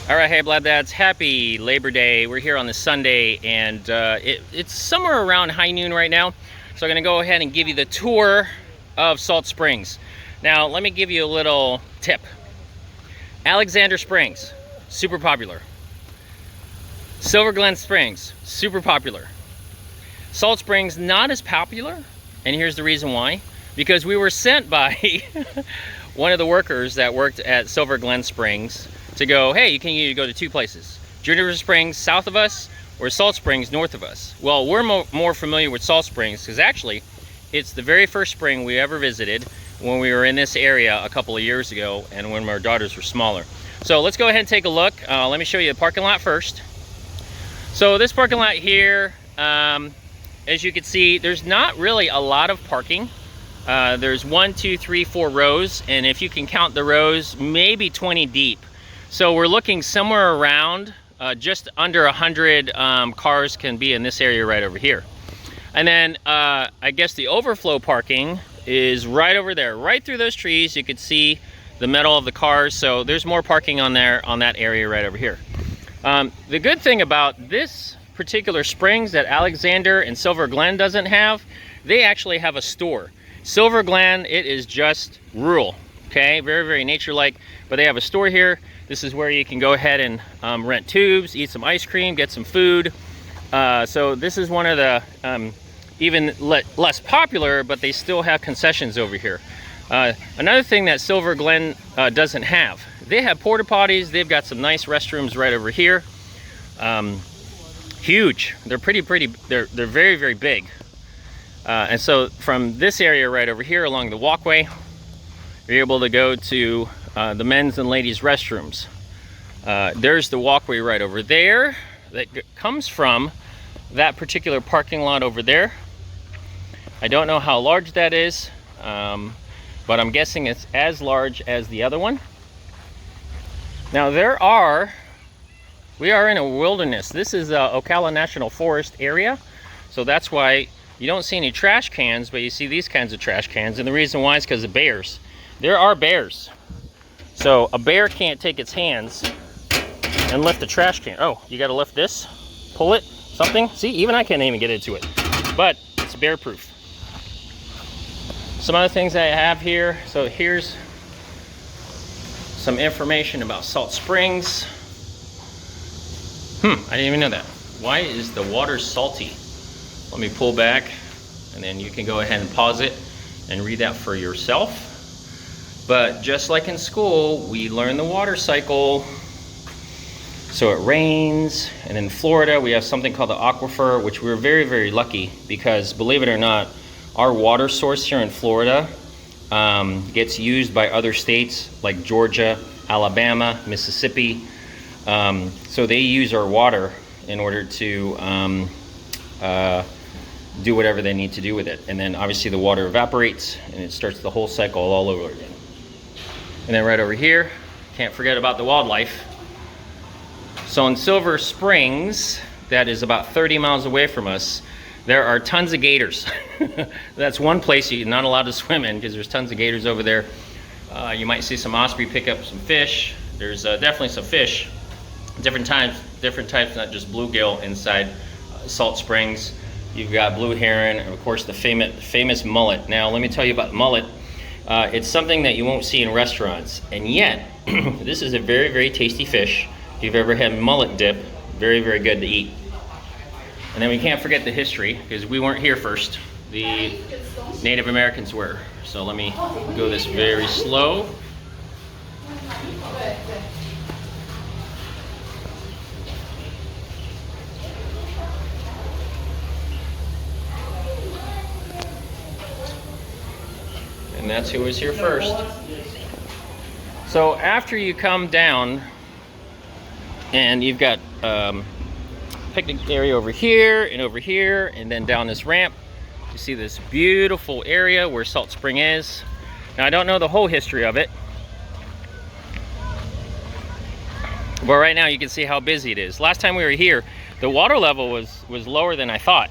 All right, hey blabdads, happy Labor Day. We're here on this Sunday, and it's somewhere around high noon right now. So I'm gonna go ahead and give you the tour of Salt Springs. Now, let me give you a little tip. Alexander Springs, super popular. Silver Glen Springs, super popular. Salt Springs, not as popular, and here's the reason why. Because we were sent by one of the workers that worked at Silver Glen Springs to go, hey, you can either go to two places. Juniper Springs south of us, or Salt Springs north of us. Well, we're more familiar with Salt Springs because actually it's the very first spring we ever visited when we were in this area a couple of years ago and when our daughters were smaller. So let's go ahead and take a look. Let me show you the parking lot first. So this parking lot here, as you can see, there's not really a lot of parking. There's 1, 2, 3, 4 rows, and if you can count the rows, maybe 20 deep. So we're looking somewhere around just under 100 cars can be in this area right over here. And then I guess the overflow parking is right over there, right through those trees. You can see the metal of the cars. So there's more parking on there, on that area right over here. The good thing about this particular springs that Alexander and Silver Glen doesn't have, they actually have a store. Silver Glen, it is just rural, okay? Very, very nature-like, but they have a store here. This is where you can go ahead and rent tubes, eat some ice cream, get some food. So this is one of the even less popular, but they still have concessions over here. Another thing that Silver Glen doesn't have, they have porta potties. They've got some nice restrooms right over here. Huge. They're pretty. They're very, very big. And so from this area right over here along the walkway, you're able to go to the men's and ladies' restrooms. There's the walkway right over there that comes from that particular parking lot over there. I don't know how large that is, but I'm guessing it's as large as the other one. Now we are in a wilderness. This is Ocala National Forest area, so that's why you don't see any trash cans, but you see these kinds of trash cans, and the reason why is because of bears. There are bears. So a bear can't take its hands and lift the trash can. Oh, you gotta lift this, pull it, something. See, even I can't even get into it, but it's bear proof. Some other things I have here. So here's some information about Salt Springs. I didn't even know that. Why is the water salty? Let me pull back, and then you can go ahead and pause it and read that for yourself. But just like in school, we learn the water cycle. So it rains, and in Florida we have something called the aquifer, which we're very, very lucky because, believe it or not, our water source here in Florida gets used by other states like Georgia, Alabama, Mississippi. So they use our water in order to do whatever they need to do with it. And then obviously the water evaporates and it starts the whole cycle all over again. And then right over here, can't forget about the wildlife. So in Silver Springs, that is about 30 miles away from us, there are tons of gators. That's one place you're not allowed to swim in because there's tons of gators over there. You might see some osprey pick up some fish. There's definitely some fish. Different types, not just bluegill inside Salt Springs. You've got blue heron, and of course the famous mullet. Now let me tell you about mullet. It's something that you won't see in restaurants, and yet this is a very, very tasty fish. If you've ever had mullet dip, very, very good to eat. And then we can't forget the history, because we weren't here first. The Native Americans were. So let me go this very slow. And that's who was here first. So after you come down, and you've got picnic area over here, and then down this ramp, you see this beautiful area where Salt Spring is. Now I don't know the whole history of it, but right now you can see how busy it is. Last time we were here, the water level was lower than I thought.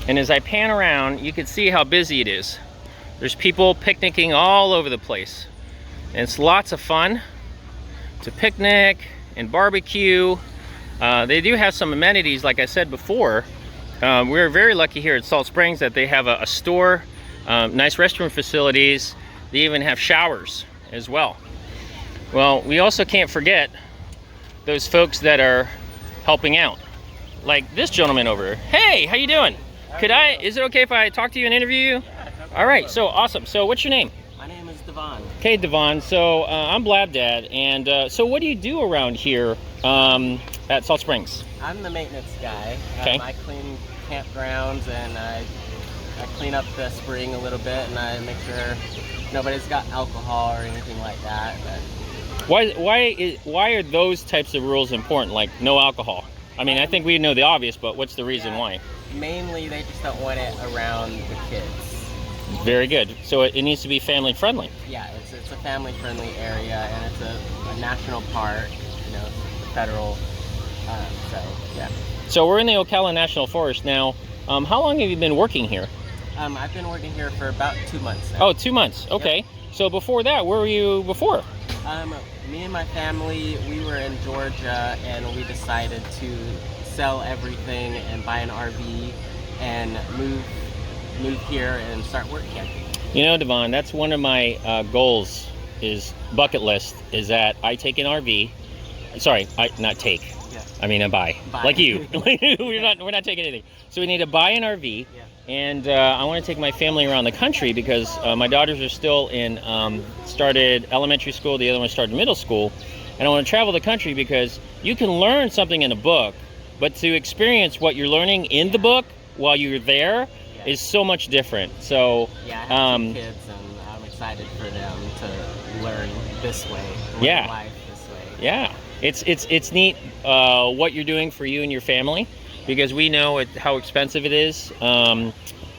And as I pan around, you can see how busy it is. There's people picnicking all over the place. And it's lots of fun. to picnic and barbecue. They do have some amenities, like I said before. We're very lucky here at Salt Springs that they have a store, nice restroom facilities. They even have showers as well. Well, we also can't forget those folks that are helping out, like this gentleman over here. Hey, how you doing? Is it okay if I talk to you and interview you? All right, so awesome. So what's your name? My name is Devon. Okay, Devon. So I'm blabdad, and so what do you do around here at Salt Springs? I'm the maintenance guy. Okay. I clean campgrounds, and I clean up the spring a little bit, and I make sure nobody's got alcohol or anything like that. Why are those types of rules important, like no alcohol? I mean, I think we know the obvious, but what's the reason why? Mainly, they just don't want it around the kids. Very good. So it needs to be family friendly. Yeah, it's a family friendly area, and it's a national park, you know, the federal, so yeah. So we're in the Ocala National Forest now. How long have you been working here? I've been working here for about 2 months now. Oh, 2 months. Okay. Yep. So before that, where were you before? Me and my family, we were in Georgia, and we decided to sell everything and buy an RV and move here and start work camping. You know, Devon, that's one of my goals, is bucket list, is that I take an RV. Sorry, not take. Yeah. I mean, I buy. Like you. we're not taking anything. So we need to buy an RV. Yeah. And I want to take my family around the country because my daughters are still started elementary school, the other one started middle school, and I want to travel the country because you can learn something in a book, but to experience what you're learning in the book while you're there is so much different. So yeah, I have 2 kids, and I'm excited for them to learn this way, learn life this way. Yeah, it's neat what you're doing for you and your family, because we know how expensive it is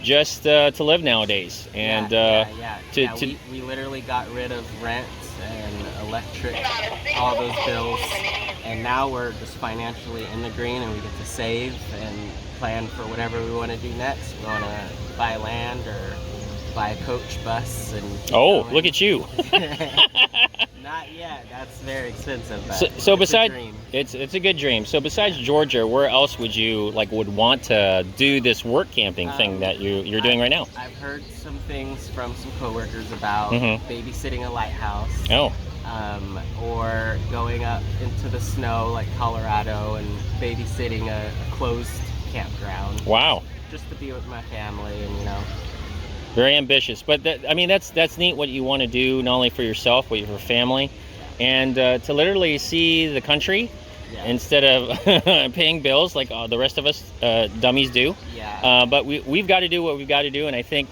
just to live nowadays. And we literally got rid of rent and electric, all those bills, and now we're just financially in the green, and we get to save and plan for whatever we want to do next. We want to buy land or buy a coach bus and look at you. Not yet. That's very expensive. So besides, it's a good dream. So besides Georgia, where else would you would want to do this work camping thing that you're doing right now? I've heard some things from some coworkers about babysitting a lighthouse. Or going up into the snow like Colorado and babysitting a closed campground. Wow. Just to be with my family, and you know. Very ambitious, but that's neat what you want to do, not only for yourself but for family, and to literally see the country instead of paying bills like the rest of us dummies do. Yeah. But we've got to do what we've got to do, and I think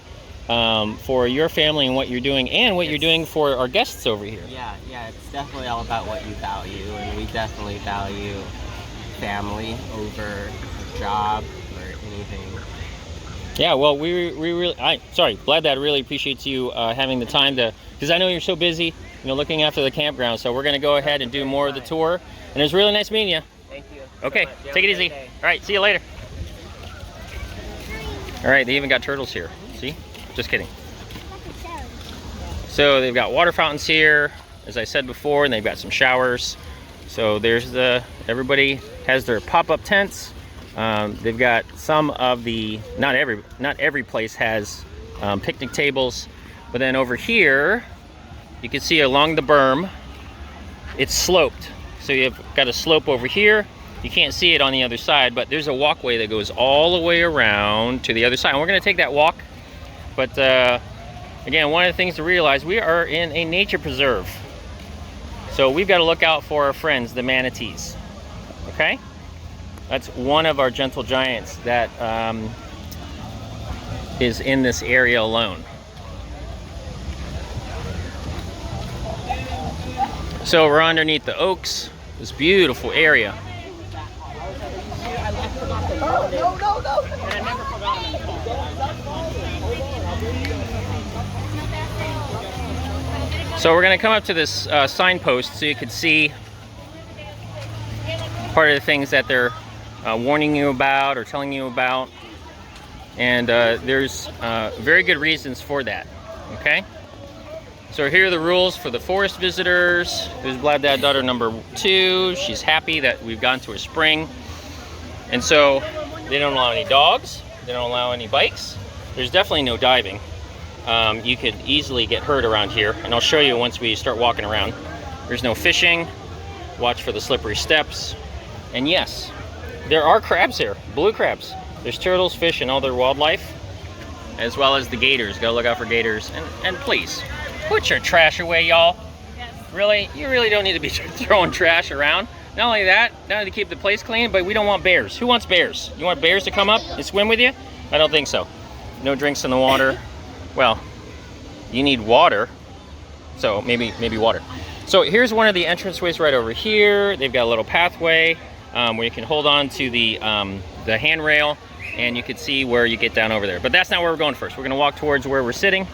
for your family and what you're doing and what you're doing for our guests over here. Yeah, it's definitely all about what you value, and we definitely value family over a job or anything. Yeah, well, Blabdad really appreciates you having the time to, because I know you're so busy, looking after the campground. So we're going to go ahead and do more of the tour. And it was really nice meeting you. Thank you. Okay, so take it easy. All right, see you later. All right, they even got turtles here. See? Just kidding. So they've got water fountains here, as I said before, and they've got some showers. So there's everybody has their pop-up tents. They've got some of the, not every place has picnic tables, but then over here you can see along the berm it's sloped, so you've got a slope over here. You can't see it on the other side, but there's a walkway that goes all the way around to the other side, and we're going to take that walk. But again, one of the things to realize, we are in a nature preserve, so we've got to look out for our friends, the manatees. Okay? That's one of our gentle giants that is in this area alone. So we're underneath the oaks, this beautiful area. So we're going to come up to this signpost so you can see part of the things that they're warning you about or telling you about, and there's very good reasons for that. Okay, So here are the rules for the forest visitors. There's blabdad daughter number 2. She's happy that we've gone to a spring. And so they don't allow any dogs. They don't allow any bikes. There's definitely no diving. You could easily get hurt around here, and I'll show you once we start walking around. There's no fishing. Watch for the slippery steps. And yes, there are crabs here, blue crabs. There's turtles, fish, and other wildlife, as well as the gators. Gotta look out for gators. And please, put your trash away, y'all. Yes. Really? You really don't need to be throwing trash around. Not only that, not only to keep the place clean, but we don't want bears. Who wants bears? You want bears to come up and swim with you? I don't think so. No drinks in the water. Well, you need water, so maybe water. So here's one of the entranceways right over here. They've got a little pathway where you can hold on to the handrail, and you can see where you get down over there. But that's not where we're going first. We're gonna walk towards where we're sitting.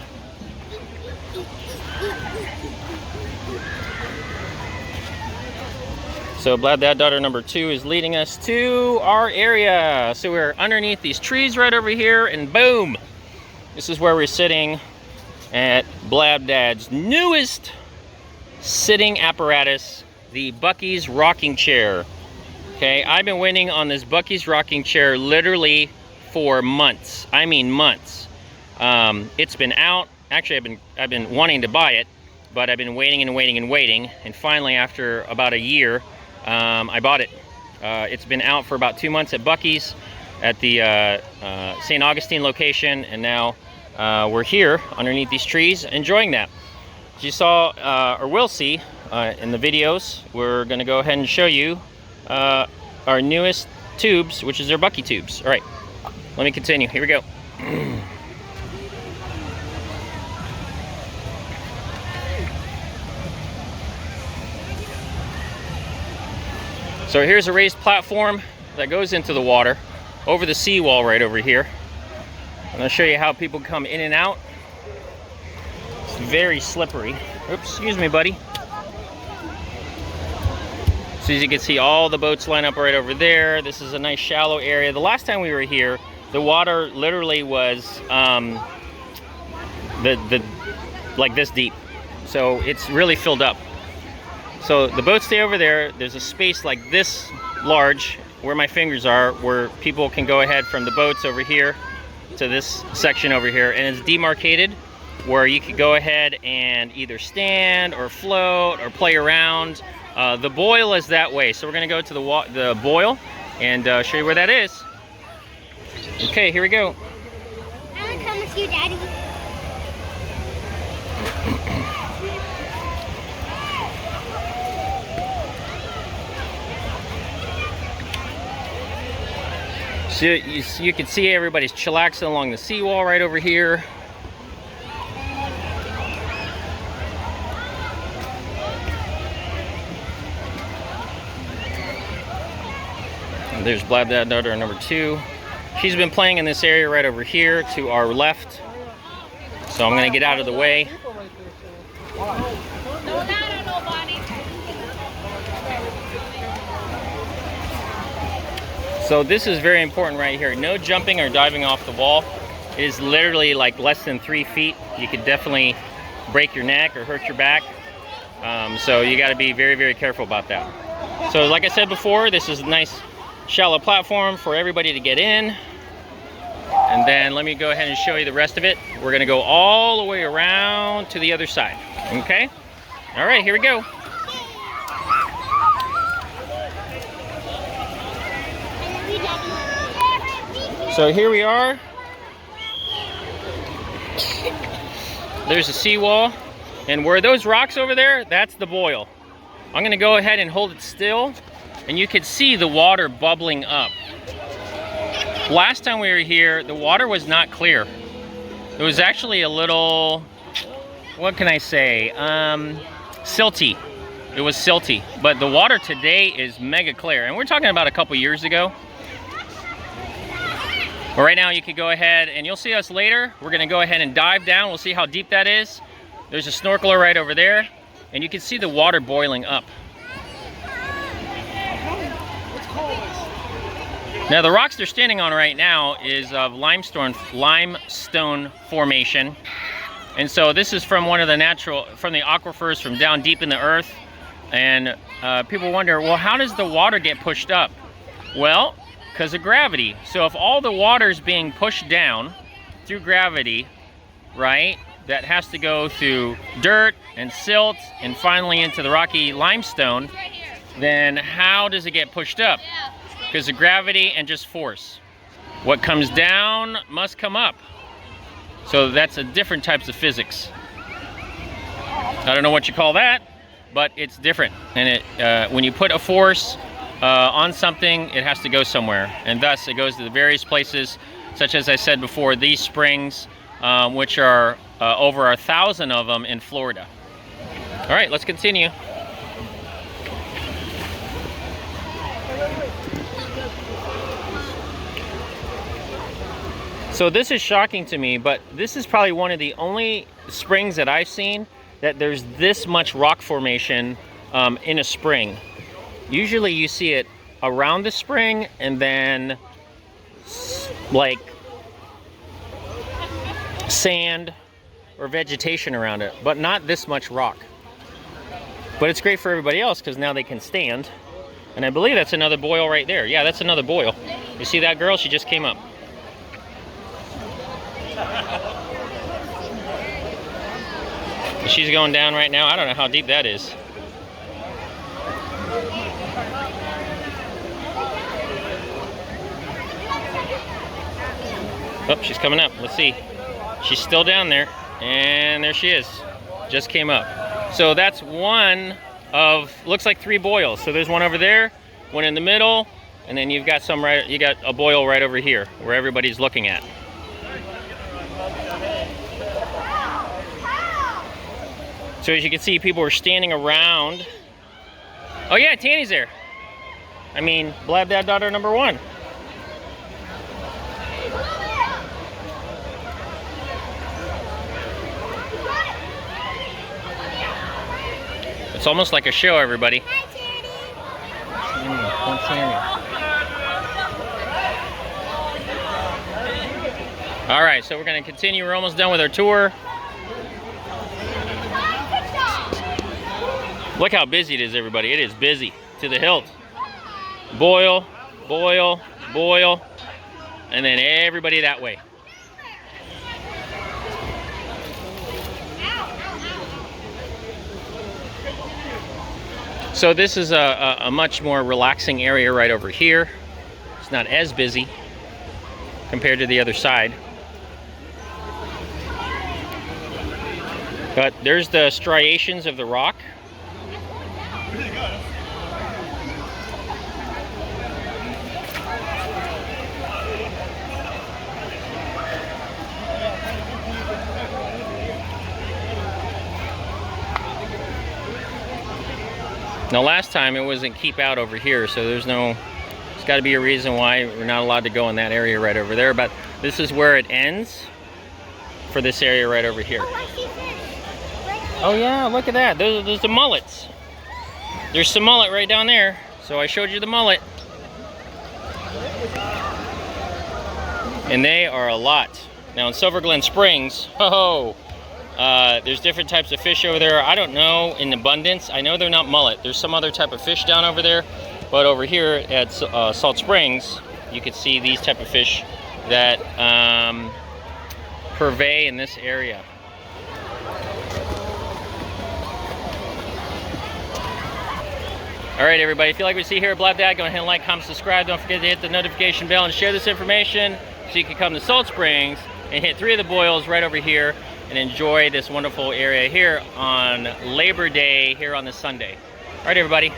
So blabdad daughter number 2 is leading us to our area. So we're underneath these trees right over here, and boom! This is where we're sitting at blabdad's newest sitting apparatus, the Buckies rocking chair. Okay, I've been waiting on this Buckies rocking chair literally for months. I mean months. It's been out. Actually, I've been wanting to buy it, but I've been waiting and waiting and waiting. And finally, after about a year, I bought it. It's been out for about 2 months at Buckies at the St. Augustine location, and now we're here underneath these trees enjoying that. As you saw or will see in the videos, we're going to go ahead and show you our newest tubes, which is their Bucky tubes. All right, let me continue. Here we go. So here's a raised platform that goes into the water over the seawall right over here. I'm going to show you how people come in and out. It's very slippery. Oops, excuse me, buddy. So as you can see, all the boats line up right over there. This is a nice shallow area. The last time we were here, the water literally was like this deep. So it's really filled up. So the boats stay over there. There's a space like this large where my fingers are, where people can go ahead from the boats over here to this section over here, and it's demarcated where you could go ahead and either stand or float or play around. The boil is that way, so we're going to go to the boil and show you where that is. Okay, here we go. I want to come with you, Daddy. So you can see everybody's chillaxing along the seawall right over here. And there's blabdad daughter number 2. She's been playing in this area right over here to our left. So I'm gonna get out of the way. So this is very important right here. No jumping or diving off the wall. It is literally like less than 3 feet. You could definitely break your neck or hurt your back. So you gotta be very, very careful about that. So like I said before, this is a nice shallow platform for everybody to get in. And then let me go ahead and show you the rest of it. We're gonna go all the way around to the other side, okay? All right, here we go. So here we are. There's a seawall, and where those rocks over there, that's the boil. I'm gonna go ahead and hold it still, and you can see the water bubbling up. Last time we were here, the water was not clear. It was actually a little, what can I say, silty. It was silty, but the water today is mega clear, and we're talking about a couple years ago. But right now you can go ahead, and you'll see us later. We're gonna go ahead and dive down. We'll see how deep that is. There's a snorkeler right over there, and you can see the water boiling up. Now the rocks they're standing on right now is of limestone formation, And so this is from one of the from the aquifers from down deep in the earth. And people wonder, well, how does the water get pushed up? Well, because of gravity. So if all the water is being pushed down through gravity, right, that has to go through dirt and silt and finally into the rocky limestone, then how does it get pushed up? Because of gravity and just force. What comes down must come up. So that's a different types of physics. I don't know what you call that, but it's different. And when you put a force on something, it has to go somewhere. And thus it goes to the various places, such as I said before, these springs, which are over 1,000 of them in Florida. All right, let's continue. So this is shocking to me, but this is probably one of the only springs that I've seen that there's this much rock formation in a spring. Usually you see it around the spring and then like sand or vegetation around it, but not this much rock. But it's great for everybody else because now they can stand. And I believe that's another boil right there. Yeah, that's another boil. You see that girl? She just came up. She's going down right now. I don't know how deep that is. Oh, she's coming up. Let's see. She's still down there. And there she is. Just came up. So that's one of, looks like 3 boils. So there's one over there, one in the middle, and then you've got you got a boil right over here where everybody's looking at. So as you can see, people are standing around. Oh yeah, Tanny's there. I mean, blabdad daughter number 1. It's almost like a show, everybody. Hi, Tanny. All right, so we're going to continue. We're almost done with our tour. Look how busy it is, everybody. It is busy to the hilt. Boil, boil, boil, and then everybody that way. So this is a much more relaxing area right over here. It's not as busy compared to the other side. But there's the striations of the rock. Now last time it wasn't keep out over here, so there's got to be a reason why we're not allowed to go in that area right over there, but this is where it ends for this area right over here. Oh yeah, look at that, there's the mullets. There's some mullet right down there, so I showed you the mullet. And they are a lot. Now in Silver Glen Springs, there's different types of fish over there. I don't know in abundance. I know they're not mullet. There's some other type of fish down over there. But over here at Salt Springs, you can see these type of fish that purvey in this area. All right, everybody. If you like what you see here at blabdad, go ahead and like, comment, subscribe. Don't forget to hit the notification bell and share this information so you can come to Salt Springs and hit 3 of the boils right over here and enjoy this wonderful area here on Labor Day here on this Sunday. All right, everybody.